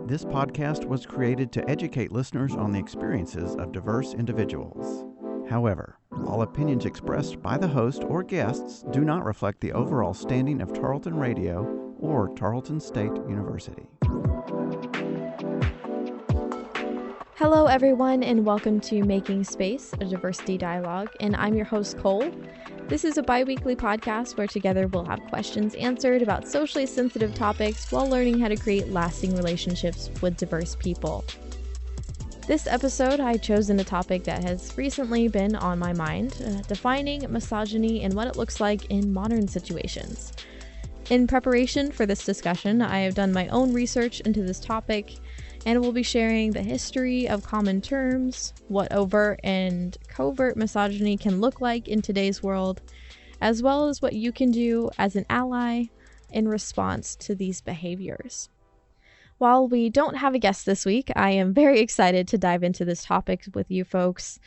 This podcast was created to educate listeners on the experiences of diverse individuals. However, all opinions expressed by the host or guests do not reflect the overall standing of Tarleton Radio or Tarleton State University. Hello, everyone, and welcome to Making Space, a diversity dialogue, and I'm your host, Cole. This is a biweekly podcast where together we'll have questions answered about socially sensitive topics while learning how to create lasting relationships with diverse people. This episode, I've chosen a topic that has recently been on my mind, defining misogyny and what it looks like in modern situations. In preparation for this discussion, I have done my own research into this topic, and we'll be sharing the history of common terms, what overt and covert misogyny can look like in today's world, as well as what you can do as an ally in response to these behaviors. While we don't have a guest this week, I am very excited to dive into this topic with you folks.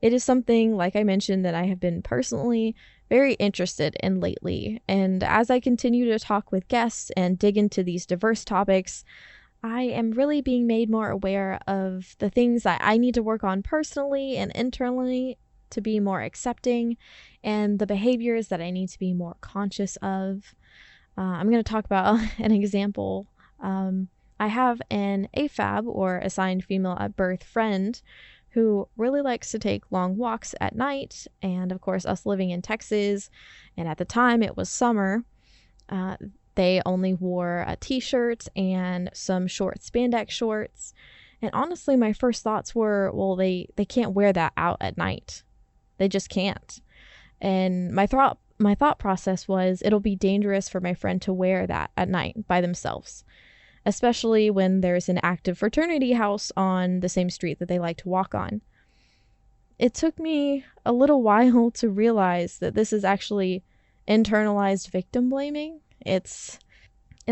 It is something, like I mentioned, that I have been personally very interested in lately, and as I continue to talk with guests and dig into these diverse topics, I am really being made more aware of the things that I need to work on personally and internally to be more accepting, and the behaviors that I need to be more conscious of. I'm going to talk about an example. I have an AFAB, or assigned female at birth, friend who really likes to take long walks at night, and of course us living in Texas, and at the time it was summer, they only wore a t-shirt and some short spandex shorts. And honestly, my first thoughts were, well, they can't wear that out at night. They just can't. And my thought process was, it'll be dangerous for my friend to wear that at night by themselves, especially when there's an active fraternity house on the same street that they like to walk on. It took me a little while to realize that this is actually internalized victim blaming. If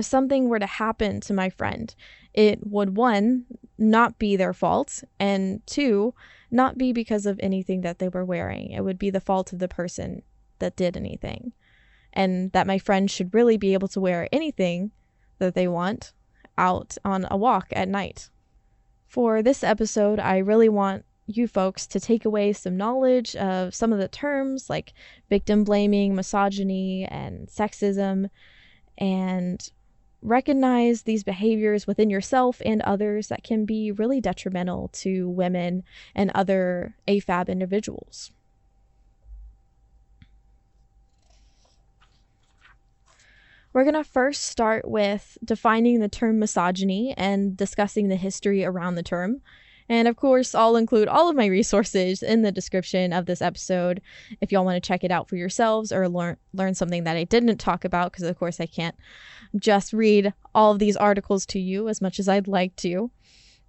something were to happen to my friend, it would, one, not be their fault, and two, not be because of anything that they were wearing. It would be the fault of the person that did anything, and that my friend should really be able to wear anything that they want out on a walk at night. For this episode, I really want you folks to take away some knowledge of some of the terms like victim blaming, misogyny, and sexism, and recognize these behaviors within yourself and others that can be really detrimental to women and other AFAB individuals. We're going to first start with defining the term misogyny and discussing the history around the term. And of course, I'll include all of my resources in the description of this episode if y'all want to check it out for yourselves or learn something that I didn't talk about, because of course I can't just read all of these articles to you as much as I'd like to.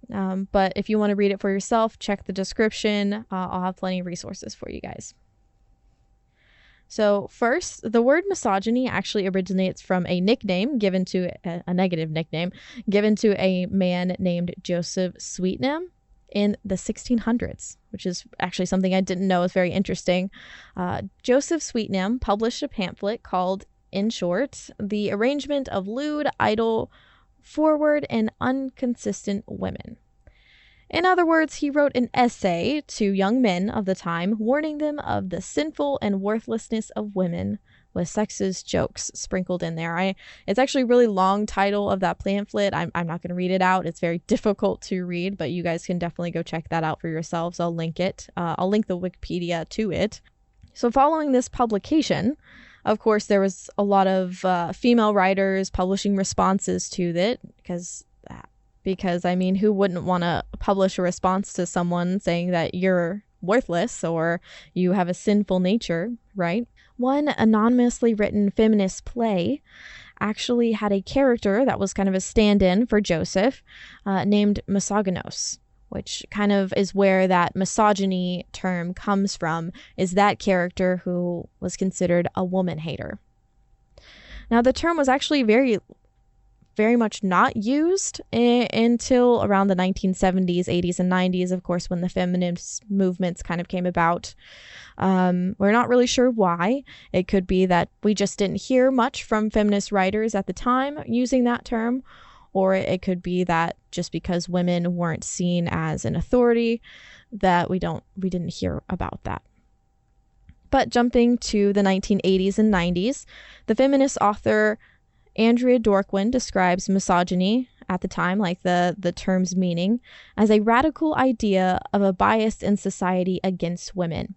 But if you want to read it for yourself, check the description. I'll have plenty of resources for you guys. So first, the word misogyny actually originates from a nickname given to a negative nickname given to a man named Joseph Sweetnam in the 1600s, which is actually something I didn't know is very interesting. Joseph Sweetnam published a pamphlet called, in short, The Arrangement of Lewd, Idle, Forward, and Inconsistent Women. In other words, he wrote an essay to young men of the time, warning them of the sinful and worthlessness of women, with sexist jokes sprinkled in there. It's actually a really long title of that pamphlet. I'm not going to read it out. It's very difficult to read, but you guys can definitely go check that out for yourselves. I'll link it. I'll link the Wikipedia to it. So following this publication, of course, there was a lot of female writers publishing responses to it, because I mean, who wouldn't want to publish a response to someone saying that you're worthless or you have a sinful nature, right? One anonymously written feminist play actually had a character that was kind of a stand-in for Joseph, named Misogynos, which kind of is where that misogyny term comes from, is that character who was considered a woman hater. Now, the term was actually very much not used until around the 1970s, 80s, and 90s, of course, when the feminist movements kind of came about. We're not really sure why. It could be that we just didn't hear much from feminist writers at the time using that term, or it could be that just because women weren't seen as an authority that we didn't hear about that. But jumping to the 1980s and 90s, the feminist author Andrea Dworkin describes misogyny at the time, like the term's meaning, as a radical idea of a bias in society against women.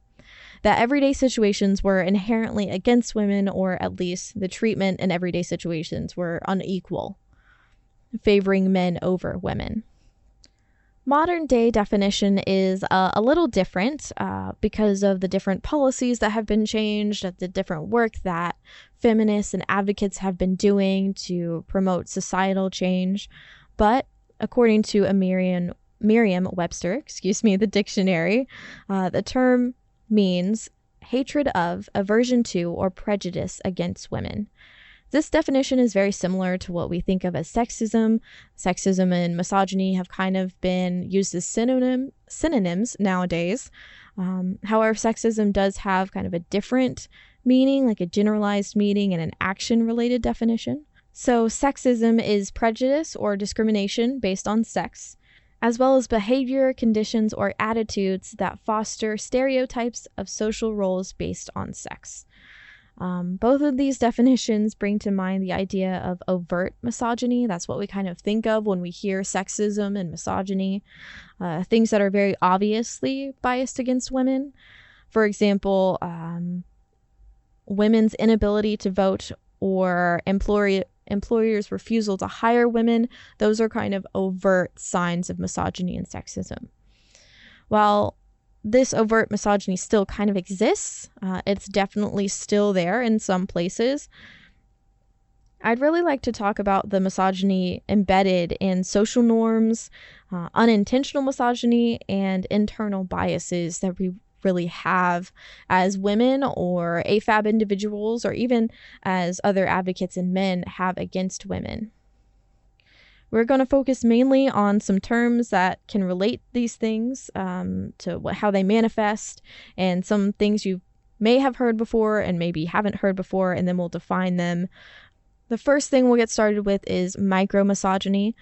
That everyday situations were inherently against women, or at least the treatment in everyday situations were unequal, favoring men over women. Modern day definition is a little different because of the different policies that have been changed, the different work that feminists and advocates have been doing to promote societal change. But according to a Merriam-Webster, the dictionary, the term means hatred of, aversion to, or prejudice against women. This definition is very similar to what we think of as sexism. Sexism and misogyny have kind of been used as synonyms nowadays. However, sexism does have kind of a different meaning, like a generalized meaning and an action-related definition. So sexism is prejudice or discrimination based on sex, as well as behavior, conditions, or attitudes that foster stereotypes of social roles based on sex. Both of these definitions bring to mind the idea of overt misogyny. That's what we kind of think of when we hear sexism and misogyny, things that are very obviously biased against women. For example, women's inability to vote or employers' refusal to hire women. Those are kind of overt signs of misogyny and sexism. While this overt misogyny still kind of exists, it's definitely still there in some places. I'd really like to talk about the misogyny embedded in social norms, unintentional misogyny, and internal biases that we really have as women or AFAB individuals, or even as other advocates and men have against women. We're going to focus mainly on some terms that can relate these things to how they manifest, and some things you may have heard before and maybe haven't heard before, and then we'll define them. The first thing we'll get started with is micromisogyny.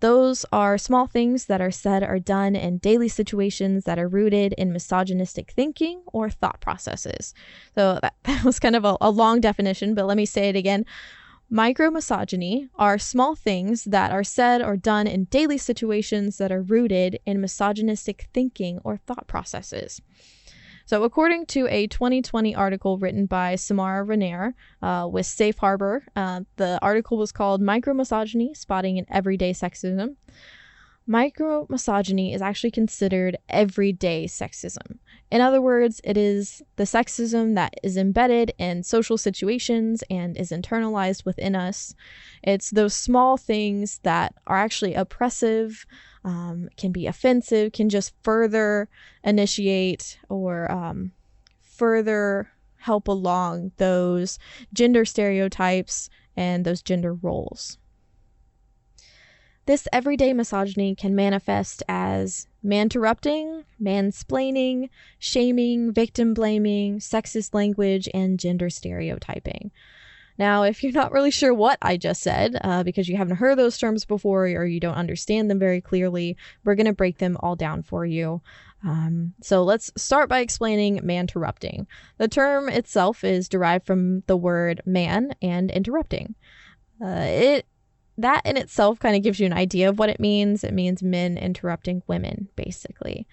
Those are small things that are said or done in daily situations that are rooted in misogynistic thinking or thought processes. So that was kind of a long definition, but let me say it again. Micromisogyny are small things that are said or done in daily situations that are rooted in misogynistic thinking or thought processes. So according to a 2020 article written by Samara Raniere with Safe Harbor, the article was called Micromisogyny, Spotting an Everyday Sexism. Micromisogyny is actually considered everyday sexism. In other words, it is the sexism that is embedded in social situations and is internalized within us. It's those small things that are actually oppressive, can be offensive, can just further initiate or further help along those gender stereotypes and those gender roles. This everyday misogyny can manifest as man-interrupting, mansplaining, shaming, victim blaming, sexist language, and gender stereotyping. Now, if you're not really sure what I just said, because you haven't heard those terms before or you don't understand them very clearly, we're going to break them all down for you. So let's start by explaining man-interrupting. The term itself is derived from the word man and interrupting. That in itself kind of gives you an idea of what it means. It means men interrupting women, basically.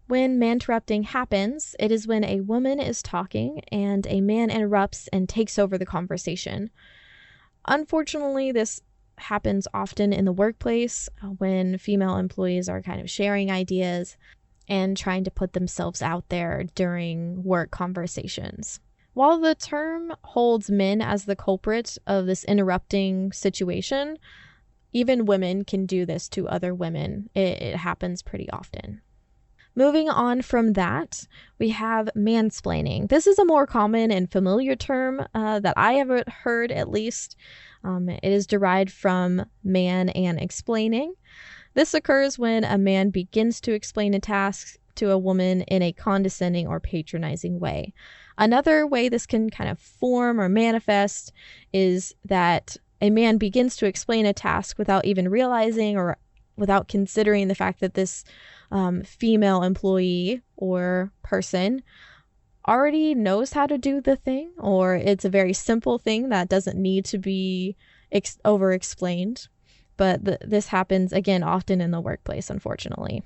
When man-interrupting happens, it is when a woman is talking and a man interrupts and takes over the conversation. Unfortunately, this happens often in the workplace when female employees are kind of sharing ideas and trying to put themselves out there during work conversations. While the term holds men as the culprit of this interrupting situation, even women can do this to other women. It happens pretty often. Moving on from that, we have mansplaining. This is a more common and familiar term that I have heard, at least. It is derived from man and explaining. This occurs when a man begins to explain a task to a woman in a condescending or patronizing way. Another way this can kind of form or manifest is that a man begins to explain a task without even realizing or without considering the fact that this female employee or person already knows how to do the thing, or it's a very simple thing that doesn't need to be over explained. But this happens again often in the workplace, unfortunately.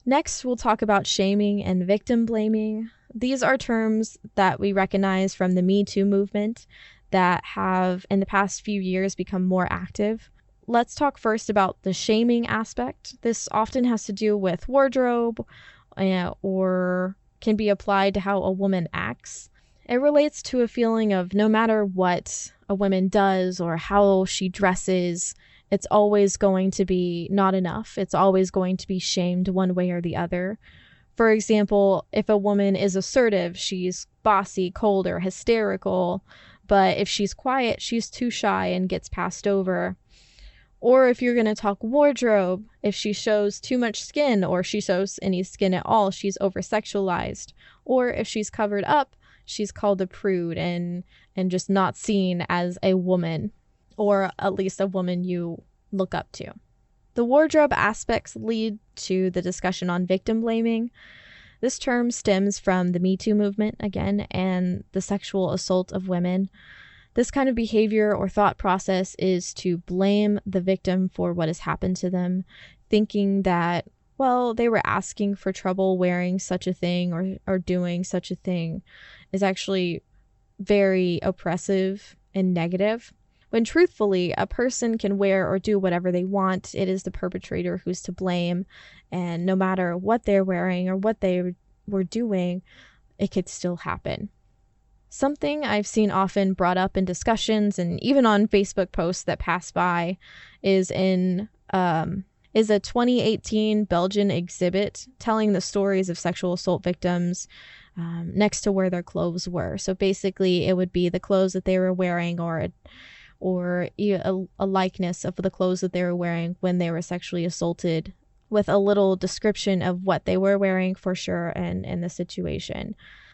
Next, we'll talk about shaming and victim blaming. These are terms that we recognize from the Me Too movement that have in the past few years become more active. Let's talk first about the shaming aspect. This often has to do with wardrobe or can be applied to how a woman acts. It relates to a feeling of no matter what a woman does or how she dresses, it's always going to be not enough. It's always going to be shamed one way or the other. For example, if a woman is assertive, she's bossy, cold, or hysterical, but if she's quiet, she's too shy and gets passed over. Or if you're going to talk wardrobe, if she shows too much skin or she shows any skin at all, she's over-sexualized. Or if she's covered up, she's called a prude and just not seen as a woman, or at least a woman you look up to. The wardrobe aspects lead to the discussion on victim blaming. This term stems from the Me Too movement again and the sexual assault of women. This kind of behavior or thought process is to blame the victim for what has happened to them, thinking that, well, they were asking for trouble wearing such a thing or doing such a thing is actually very oppressive and negative. When truthfully, a person can wear or do whatever they want. It is the perpetrator who's to blame. And no matter what they're wearing or what they were doing, it could still happen. Something I've seen often brought up in discussions and even on Facebook posts that pass by is a 2018 Belgian exhibit telling the stories of sexual assault victims next to where their clothes were. So basically, it would be the clothes that they were wearing or a likeness of the clothes that they were wearing when they were sexually assaulted, with a little description of what they were wearing for sure and the situation.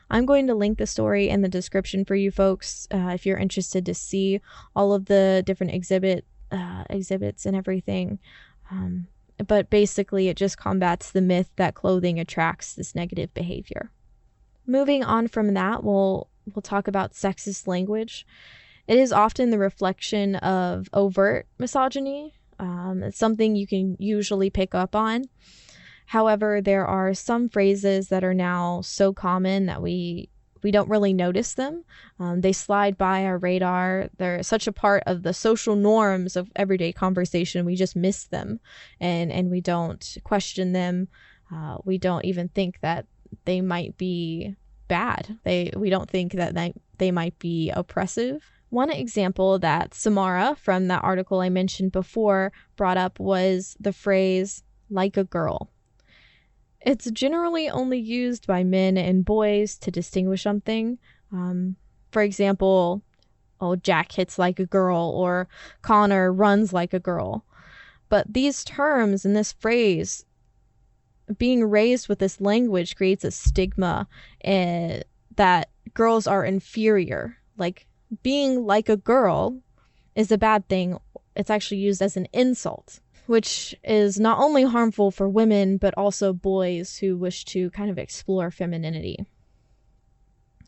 I'm going to link the story in the description for you folks if you're interested to see all of the different exhibits and everything. But basically, it just combats the myth that clothing attracts this negative behavior. Moving on from that, we'll talk about sexist language. It is often the reflection of overt misogyny. It's something you can usually pick up on. However, there are some phrases that are now so common that we don't really notice them. They slide by our radar. They're such a part of the social norms of everyday conversation. We just miss them and we don't question them. We don't even think that they might be bad. We don't think that they might be oppressive. One example that Samara from that article I mentioned before brought up was the phrase, like a girl. It's generally only used by men and boys to distinguish something. For example, Jack hits like a girl, or Connor runs like a girl. But these terms and this phrase, being raised with this language, creates a stigma that girls are inferior. Like, being like a girl is a bad thing. It's actually used as an insult, which is not only harmful for women, but also boys who wish to kind of explore femininity.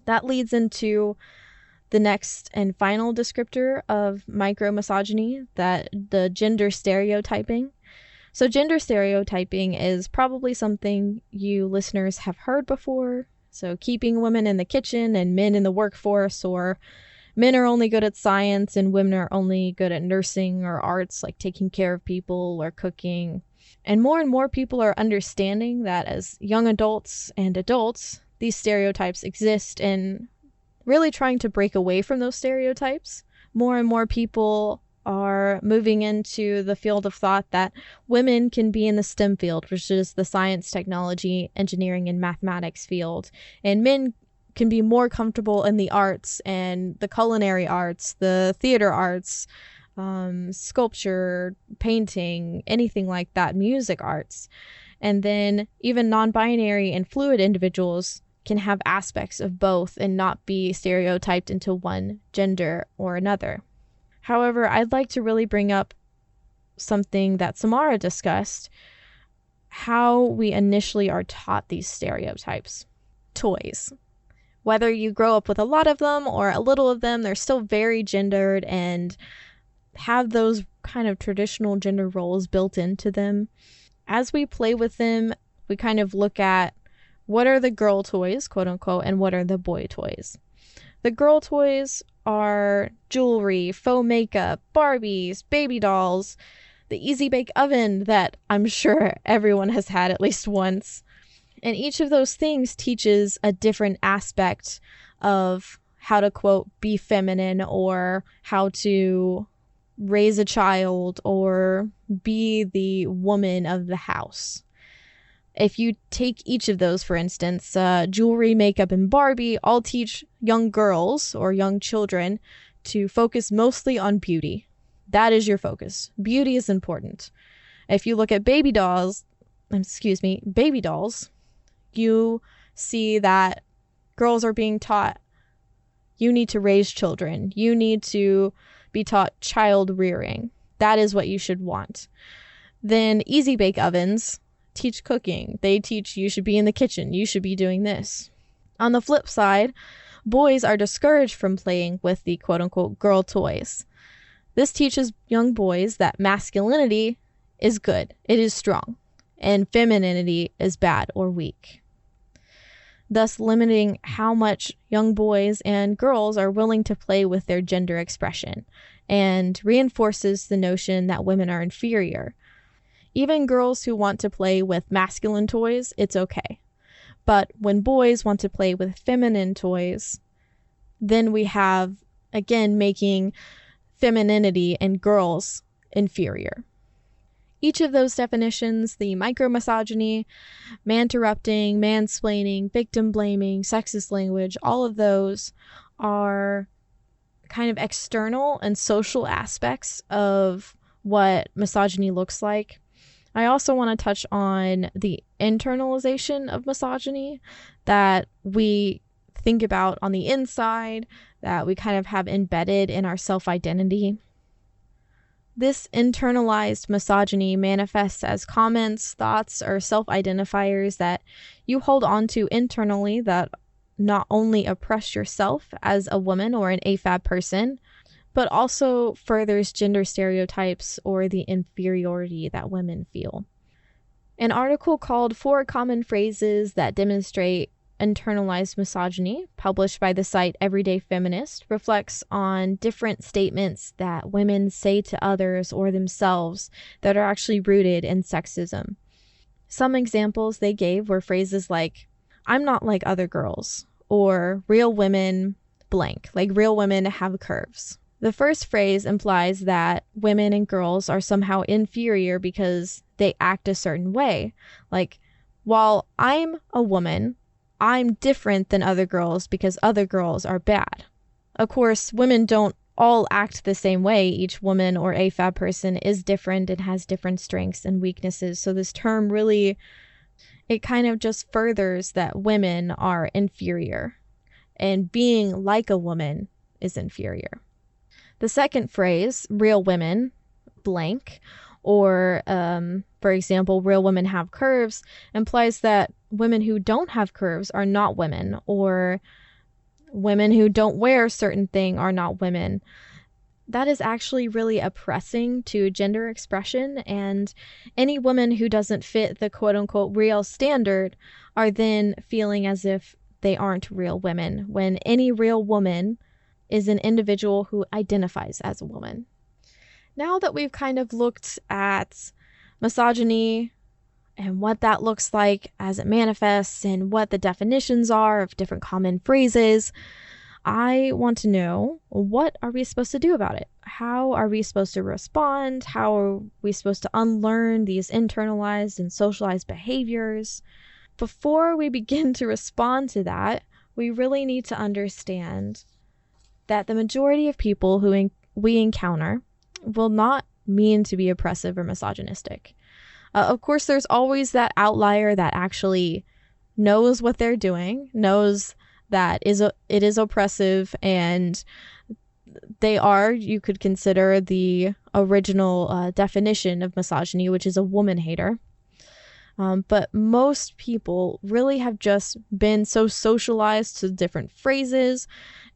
That leads into the next and final descriptor of micromisogyny, the gender stereotyping. So gender stereotyping is probably something you listeners have heard before. So keeping women in the kitchen and men in the workforce, or men are only good at science and women are only good at nursing or arts, like taking care of people or cooking. And more people are understanding that as young adults and adults, these stereotypes exist, and really trying to break away from those stereotypes. More and more people are moving into the field of thought that women can be in the STEM field, which is the science, technology, engineering, and mathematics field, and men can be more comfortable in the arts and the culinary arts, the theater arts, sculpture, painting, anything like that, music arts. And then even non-binary and fluid individuals can have aspects of both and not be stereotyped into one gender or another. However, I'd like to really bring up something that Samara discussed, how we initially are taught these stereotypes. Toys. Whether you grow up with a lot of them or a little of them, they're still very gendered and have those kind of traditional gender roles built into them. As we play with them, we kind of look at what are the girl toys, quote unquote, and what are the boy toys. The girl toys are jewelry, faux makeup, Barbies, baby dolls, the Easy Bake Oven that I'm sure everyone has had at least once. And each of those things teaches a different aspect of how to, quote, be feminine, or how to raise a child or be the woman of the house. If you take each of those, for instance, jewelry, makeup, and Barbie all teach young girls or young children to focus mostly on beauty. That is your focus. Beauty is important. If you look at baby dolls, you see that girls are being taught you need to raise children. You need to be taught child rearing. That is what you should want. Then Easy Bake Ovens teach cooking. They teach you should be in the kitchen. You should be doing this. On the flip side, boys are discouraged from playing with the quote unquote girl toys. This teaches young boys that masculinity is good. It is strong. And femininity is bad or weak, thus limiting how much young boys and girls are willing to play with their gender expression, and reinforces the notion that women are inferior. Even girls who want to play with masculine toys, it's okay. But when boys want to play with feminine toys, then we have, again, making femininity and girls inferior. Each of those definitions, the micromisogyny, man-interrupting, mansplaining, victim blaming, sexist language, all of those are kind of external and social aspects of what misogyny looks like. I also want to touch on the internalization of misogyny that we think about on the inside, that we kind of have embedded in our self-identity. This internalized misogyny manifests as comments, thoughts, or self-identifiers that you hold on to internally that not only oppress yourself as a woman or an AFAB person, but also furthers gender stereotypes or the inferiority that women feel. An article called 4 Common Phrases That Demonstrate Internalized Misogyny, published by the site Everyday Feminist, reflects on different statements that women say to others or themselves that are actually rooted in sexism. Some examples they gave were phrases like, "I'm not like other girls," or "real women blank," like real women have curves. The first phrase implies that women and girls are somehow inferior because they act a certain way. Like, while I'm a woman, I'm different than other girls because other girls are bad. Of course, women don't all act the same way. Each woman or AFAB person is different and has different strengths and weaknesses. So this term really, it kind of just furthers that women are inferior and being like a woman is inferior. The second phrase, "real women blank," or for example, "real women have curves," implies that women who don't have curves are not women, or women who don't wear a certain thing are not women. That is actually really oppressing to gender expression, and any woman who doesn't fit the quote-unquote real standard are then feeling as if they aren't real women, when any real woman is an individual who identifies as a woman. Now that we've kind of looked at misogyny and what that looks like as it manifests and what the definitions are of different common phrases, I want to know, what are we supposed to do about it? How are we supposed to respond? How are we supposed to unlearn these internalized and socialized behaviors? Before we begin to respond to that, we really need to understand that the majority of people who we encounter will not mean to be oppressive or misogynistic. Of course, there's always that outlier that actually knows what they're doing, knows that it is oppressive, and you could consider the original definition of misogyny, which is a woman hater. But most people really have just been so socialized to different phrases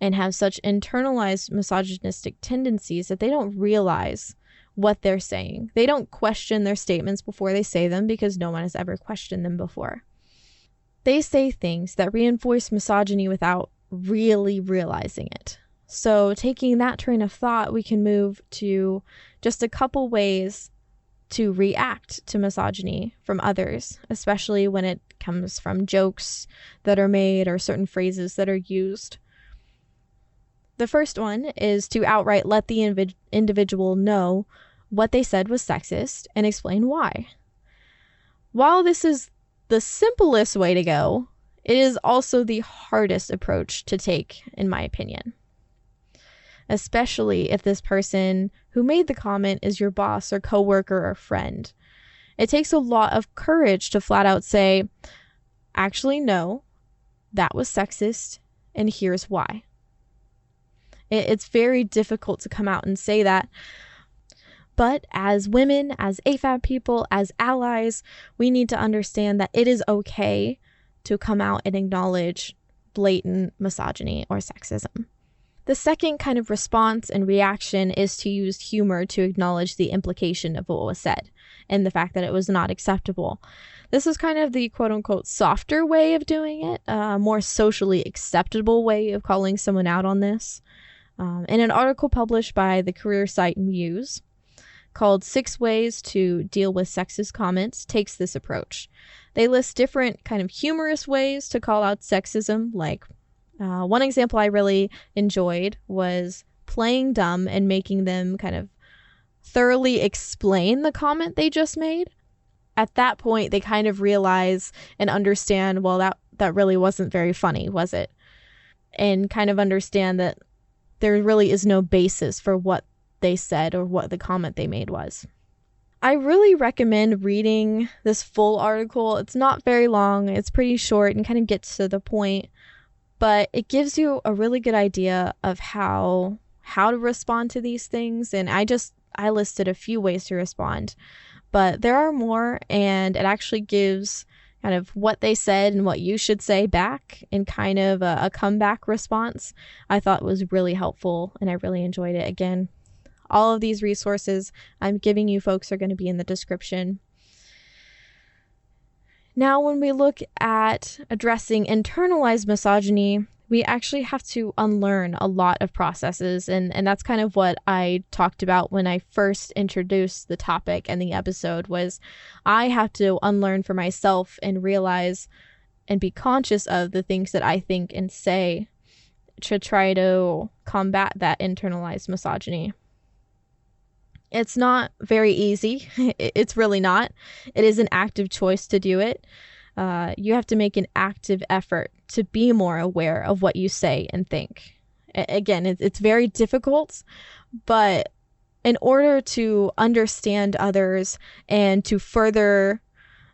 and have such internalized misogynistic tendencies that they don't realize what they're saying. They don't question their statements before they say them because no one has ever questioned them before. They say things that reinforce misogyny without really realizing it. So taking that train of thought, we can move to just a couple ways to react to misogyny from others, especially when it comes from jokes that are made or certain phrases that are used. The first one is to outright let the individual know what they said was sexist and explain why. While this is the simplest way to go, it is also the hardest approach to take, in my opinion. Especially if this person who made the comment is your boss or coworker or friend. It takes a lot of courage to flat out say, actually, no, that was sexist, and here's why. It's very difficult to come out and say that. But as women, as AFAB people, as allies, we need to understand that it is okay to come out and acknowledge blatant misogyny or sexism. The second kind of response and reaction is to use humor to acknowledge the implication of what was said and the fact that it was not acceptable. This is kind of the quote-unquote softer way of doing it, a more socially acceptable way of calling someone out on this. In an article published by the career site Muse called 6 Ways to Deal with Sexist Comments takes this approach. They list different kind of humorous ways to call out sexism, like one example I really enjoyed was playing dumb and making them kind of thoroughly explain the comment they just made. At that point, they kind of realize and understand, well, that really wasn't very funny, was it? And kind of understand that there really is no basis for what they said or what the comment they made was. I really recommend reading this full article. It's not very long. It's pretty short and kind of gets to the point, but it gives you a really good idea of how to respond to these things. And I listed a few ways to respond, but there are more, and it actually gives kind of what they said and what you should say back in kind of a comeback response. I thought was really helpful and I really enjoyed it. Again, all of these resources I'm giving you folks are going to be in the description. Now, when we look at addressing internalized misogyny, we actually have to unlearn a lot of processes. And that's kind of what I talked about when I first introduced the topic and the episode was I have to unlearn for myself and realize and be conscious of the things that I think and say to try to combat that internalized misogyny. It's not very easy. It's really not. It is an active choice to do it. You have to make an active effort to be more aware of what you say and think. Again, it's very difficult, but in order to understand others and to further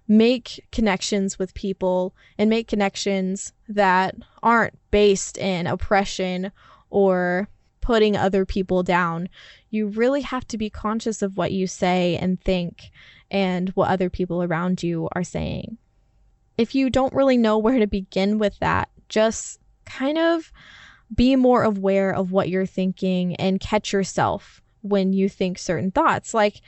make connections with people and make connections that aren't based in oppression or putting other people down, you really have to be conscious of what you say and think and what other people around you are saying. If you don't really know where to begin with that, just kind of be more aware of what you're thinking and catch yourself when you think certain thoughts. Like,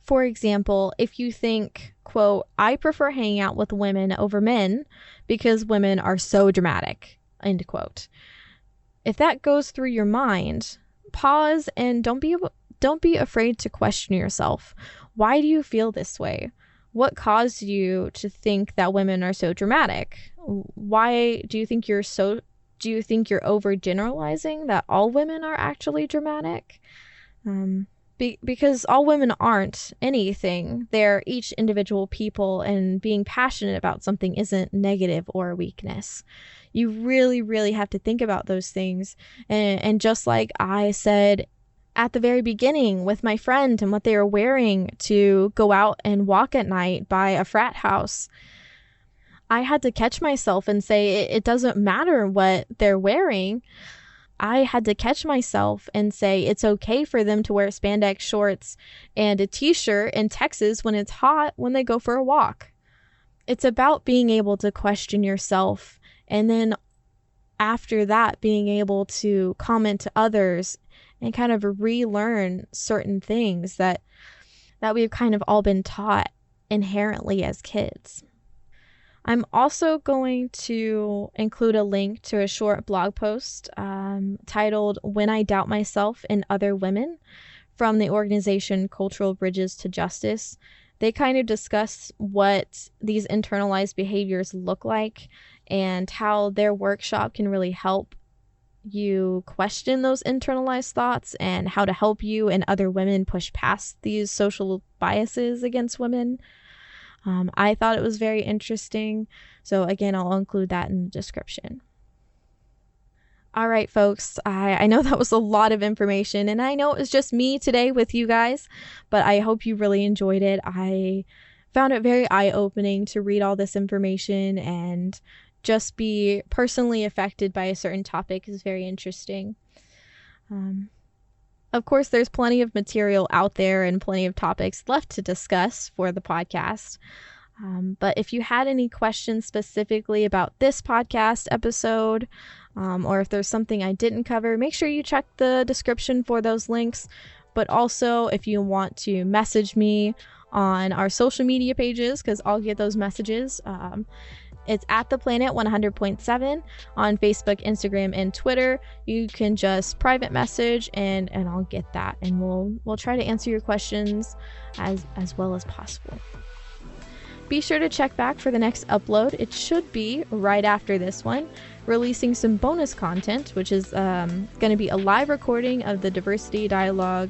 for example, if you think, quote, I prefer hanging out with women over men because women are so dramatic, end quote. If that goes through your mind, pause and don't be afraid to question yourself. Why do you feel this way? What caused you to think that women are so dramatic? Why do you think you're overgeneralizing that all women are actually dramatic? Because all women aren't anything. They're each individual people, and being passionate about something isn't negative or a weakness. You really, really have to think about those things. And just like I said at the very beginning with my friend and what they were wearing to go out and walk at night by a frat house, I had to catch myself and say it doesn't matter what they're wearing. I had to catch myself and say it's okay for them to wear spandex shorts and a t-shirt in Texas when it's hot when they go for a walk. It's about being able to question yourself, and then after that being able to comment to others and kind of relearn certain things that we've kind of all been taught inherently as kids. I'm also going to include a link to a short blog post titled "When I Doubt Myself and Other Women" from the organization Cultural Bridges to Justice. They kind of discuss what these internalized behaviors look like and how their workshop can really help you question those internalized thoughts and how to help you and other women push past these social biases against women. I thought it was very interesting. So again, I'll include that in the description. All right, folks, I know that was a lot of information, and I know it was just me today with you guys, but I hope you really enjoyed it. I found it very eye-opening to read all this information, and just be personally affected by a certain topic is very interesting. Of course, there's plenty of material out there and plenty of topics left to discuss for the podcast. But if you had any questions specifically about this podcast episode, or if there's something I didn't cover, make sure you check the description for those links. But also, if you want to message me on our social media pages, because I'll get those messages, it's at The Planet 100.7 on Facebook, Instagram, and Twitter. You can just private message and I'll get that, and we'll try to answer your questions as well as possible. Be sure to check back for the next upload. It should be right after this one, releasing some bonus content, which is going to be a live recording of the diversity dialogue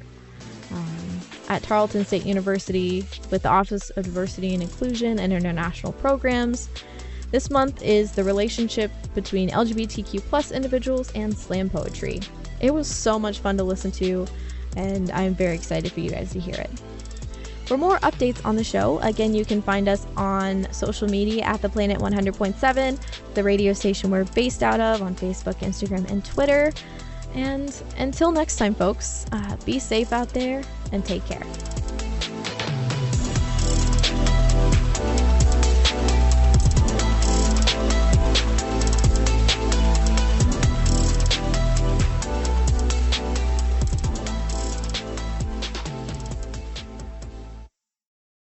at Tarleton State University with the Office of Diversity and Inclusion and International Programs. This month is the relationship between LGBTQ plus individuals and slam poetry. It was so much fun to listen to, and I'm very excited for you guys to hear it. For more updates on the show, again, you can find us on social media at The Planet 100.7, the radio station we're based out of, on Facebook, Instagram, and Twitter. And until next time, folks, be safe out there and take care.